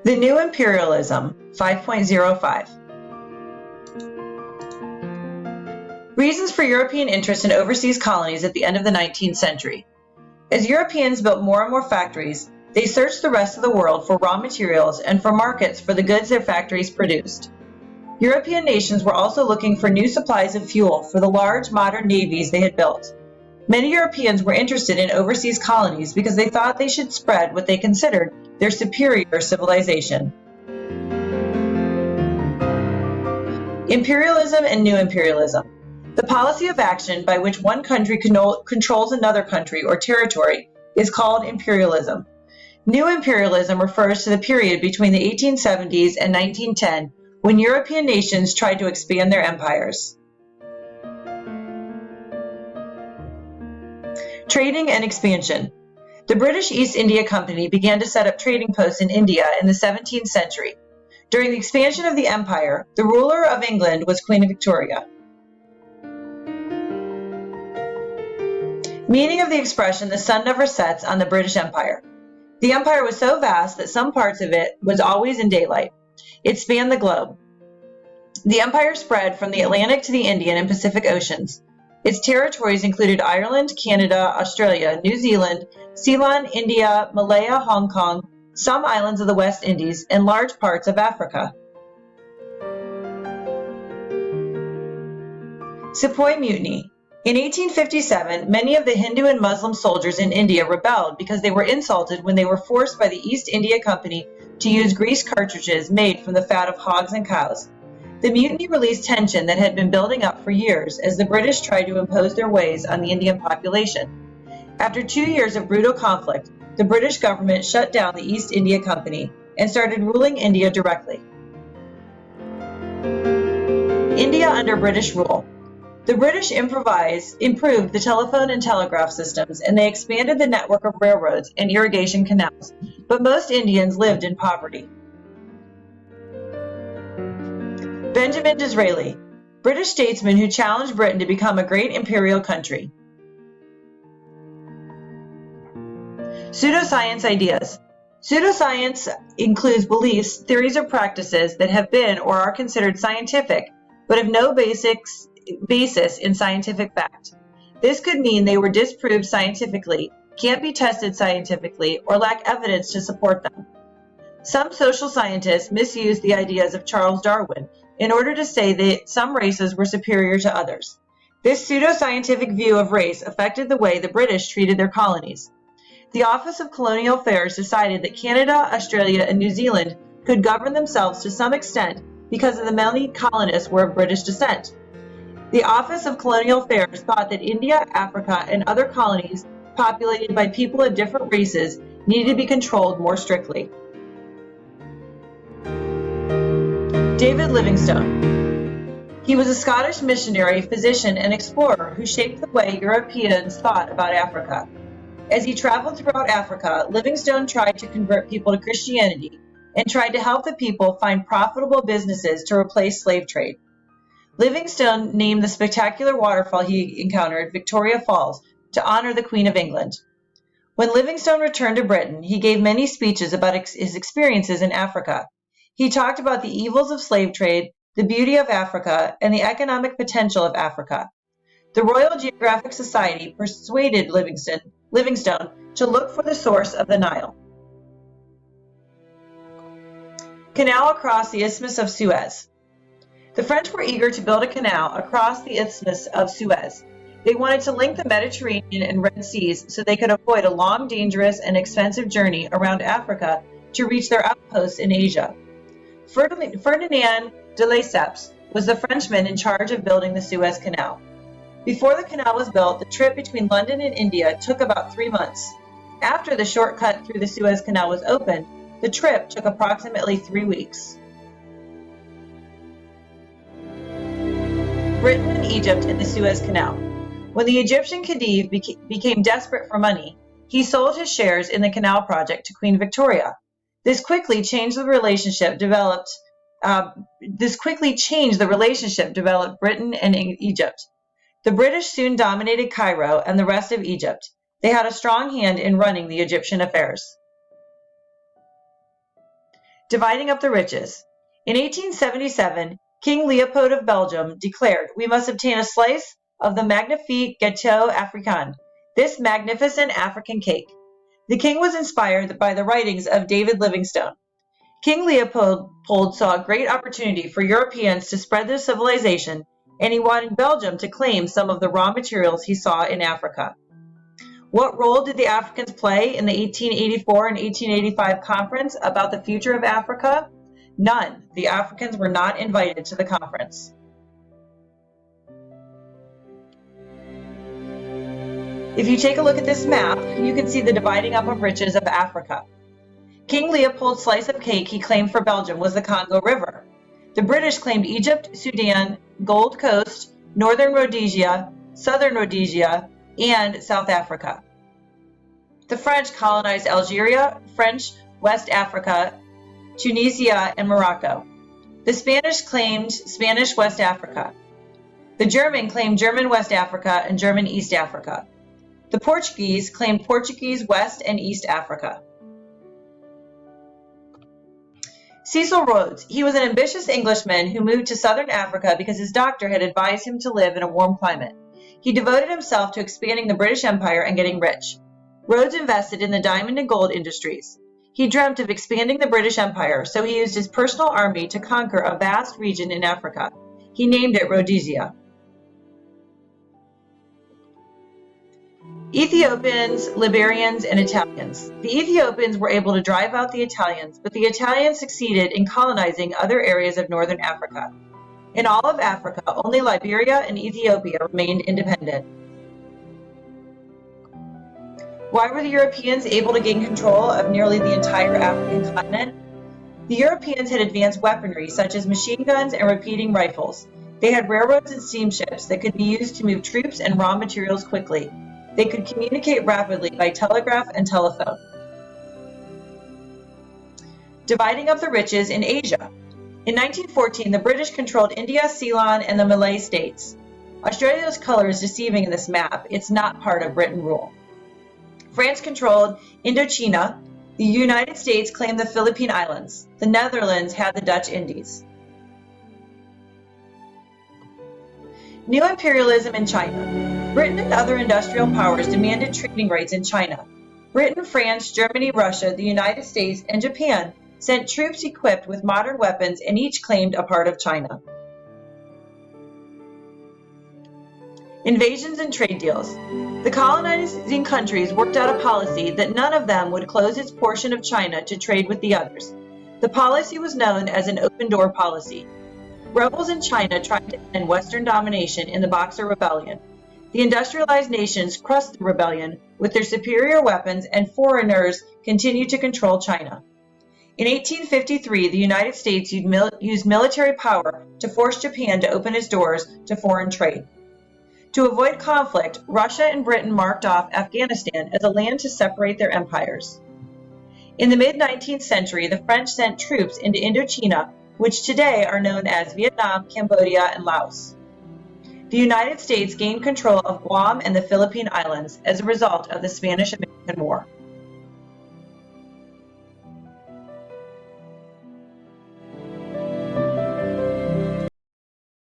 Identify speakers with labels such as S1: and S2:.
S1: The New Imperialism, 5.05. Reasons for European interest in overseas colonies at the end of the 19th century. As Europeans built more and more factories, they searched the rest of the world for raw materials and for markets for the goods their factories produced. European nations were also looking for new supplies of fuel for the large modern navies they had built. Many Europeans were interested in overseas colonies because they thought they should spread what they considered their superior civilization. Imperialism and New Imperialism. The policy of action by which one country controls another country or territory is called imperialism. New imperialism refers to the period between the 1870s and 1910 when European nations tried to expand their empires. Trading and expansion. The British East India Company began to set up trading posts in India in the 17th century. During the expansion of the empire, the ruler of England was Queen Victoria. Meaning of the expression, the sun never sets on the British Empire. The empire was so vast that some parts of it was always in daylight. It spanned the globe. The empire spread from the Atlantic to the Indian and Pacific Oceans. Its territories included Ireland, Canada, Australia, New Zealand, Ceylon, India, Malaya, Hong Kong, some islands of the West Indies, and large parts of Africa. Sepoy Mutiny. In 1857, many of the Hindu and Muslim soldiers in India rebelled because they were insulted when they were forced by the East India Company to use grease cartridges made from the fat of hogs and cows. The mutiny released tension that had been building up for years as the British tried to impose their ways on the Indian population. After 2 years of brutal conflict, the British government shut down the East India Company and started ruling India directly. India under British rule. The British improved the telephone and telegraph systems, and they expanded the network of railroads and irrigation canals, but most Indians lived in poverty. Benjamin Disraeli, British statesman who challenged Britain to become a great imperial country. Pseudoscience ideas. Pseudoscience includes beliefs, theories, or practices that have been or are considered scientific, but have no basis in scientific fact. This could mean they were disproved scientifically, can't be tested scientifically, or lack evidence to support them. Some social scientists misuse the ideas of Charles Darwin in order to say that some races were superior to others. This pseudo-scientific view of race affected the way the British treated their colonies. The Office of Colonial Affairs decided that Canada, Australia, and New Zealand could govern themselves to some extent because of the many colonists were of British descent. The Office of Colonial Affairs thought that India, Africa, and other colonies populated by people of different races needed to be controlled more strictly. David Livingstone. He was a Scottish missionary, physician, and explorer who shaped the way Europeans thought about Africa. As he traveled throughout Africa, Livingstone tried to convert people to Christianity and tried to help the people find profitable businesses to replace slave trade. Livingstone named the spectacular waterfall he encountered Victoria Falls to honor the Queen of England. When Livingstone returned to Britain, he gave many speeches about his experiences in Africa. He talked about the evils of slave trade, the beauty of Africa, and the economic potential of Africa. The Royal Geographic Society persuaded Livingstone to look for the source of the Nile. Canal across the Isthmus of Suez. The French were eager to build a canal across the Isthmus of Suez. They wanted to link the Mediterranean and Red Seas so they could avoid a long, dangerous, and expensive journey around Africa to reach their outposts in Asia. Ferdinand de Lesseps was the Frenchman in charge of building the Suez Canal. Before the canal was built, the trip between London and India took about 3 months. After the shortcut through the Suez Canal was opened, the trip took approximately 3 weeks. Britain and Egypt in the Suez Canal. When the Egyptian Khedive became desperate for money, he sold his shares in the canal project to Queen Victoria. This quickly changed the relationship developed Britain and Egypt. The British soon dominated Cairo and the rest of Egypt. They had a strong hand in running the Egyptian affairs. Dividing up the riches. In 1877, King Leopold of Belgium declared, "We must obtain a slice of the magnifique gâteau africain, this magnificent African cake." The king was inspired by the writings of David Livingstone. King Leopold saw a great opportunity for Europeans to spread their civilization, and he wanted Belgium to claim some of the raw materials he saw in Africa. What role did the Africans play in the 1884 and 1885 conference about the future of Africa? None. The Africans were not invited to the conference. If you take a look at this map, you can see the dividing up of riches of Africa. King Leopold's slice of cake he claimed for Belgium was the Congo River. The British claimed Egypt, Sudan, Gold Coast, Northern Rhodesia, Southern Rhodesia, and South Africa. The French colonized Algeria, French West Africa, Tunisia, and Morocco. The Spanish claimed Spanish West Africa. The German claimed German West Africa and German East Africa. The Portuguese claimed Portuguese West and East Africa. Cecil Rhodes. He was an ambitious Englishman who moved to southern Africa because his doctor had advised him to live in a warm climate. He devoted himself to expanding the British Empire and getting rich. Rhodes invested in the diamond and gold industries. He dreamt of expanding the British Empire, so he used his personal army to conquer a vast region in Africa. He named it Rhodesia. Ethiopians, Liberians, and Italians. The Ethiopians were able to drive out the Italians, but the Italians succeeded in colonizing other areas of northern Africa. In all of Africa, only Liberia and Ethiopia remained independent. Why were the Europeans able to gain control of nearly the entire African continent? The Europeans had advanced weaponry such as machine guns and repeating rifles. They had railroads and steamships that could be used to move troops and raw materials quickly. They could communicate rapidly by telegraph and telephone. Dividing up the riches in Asia. In 1914, the British controlled India, Ceylon, and the Malay states. Australia's color is deceiving in this map. It's not part of Britain rule. France controlled Indochina. The United States claimed the Philippine Islands. The Netherlands had the Dutch Indies. New imperialism in China. Britain and other industrial powers demanded trading rights in China. Britain, France, Germany, Russia, the United States, and Japan sent troops equipped with modern weapons, and each claimed a part of China. Invasions and trade deals. The colonizing countries worked out a policy that none of them would close its portion of China to trade with the others. The policy was known as an open door policy. Rebels in China tried to end Western domination in the Boxer Rebellion. The industrialized nations crushed the rebellion with their superior weapons, and foreigners continued to control China. In 1853, the United States used military power to force Japan to open its doors to foreign trade. To avoid conflict, Russia and Britain marked off Afghanistan as a land to separate their empires. In the mid-19th century, the French sent troops into Indochina, which today are known as Vietnam, Cambodia, and Laos. The United States gained control of Guam and the Philippine Islands as a result of the Spanish-American War.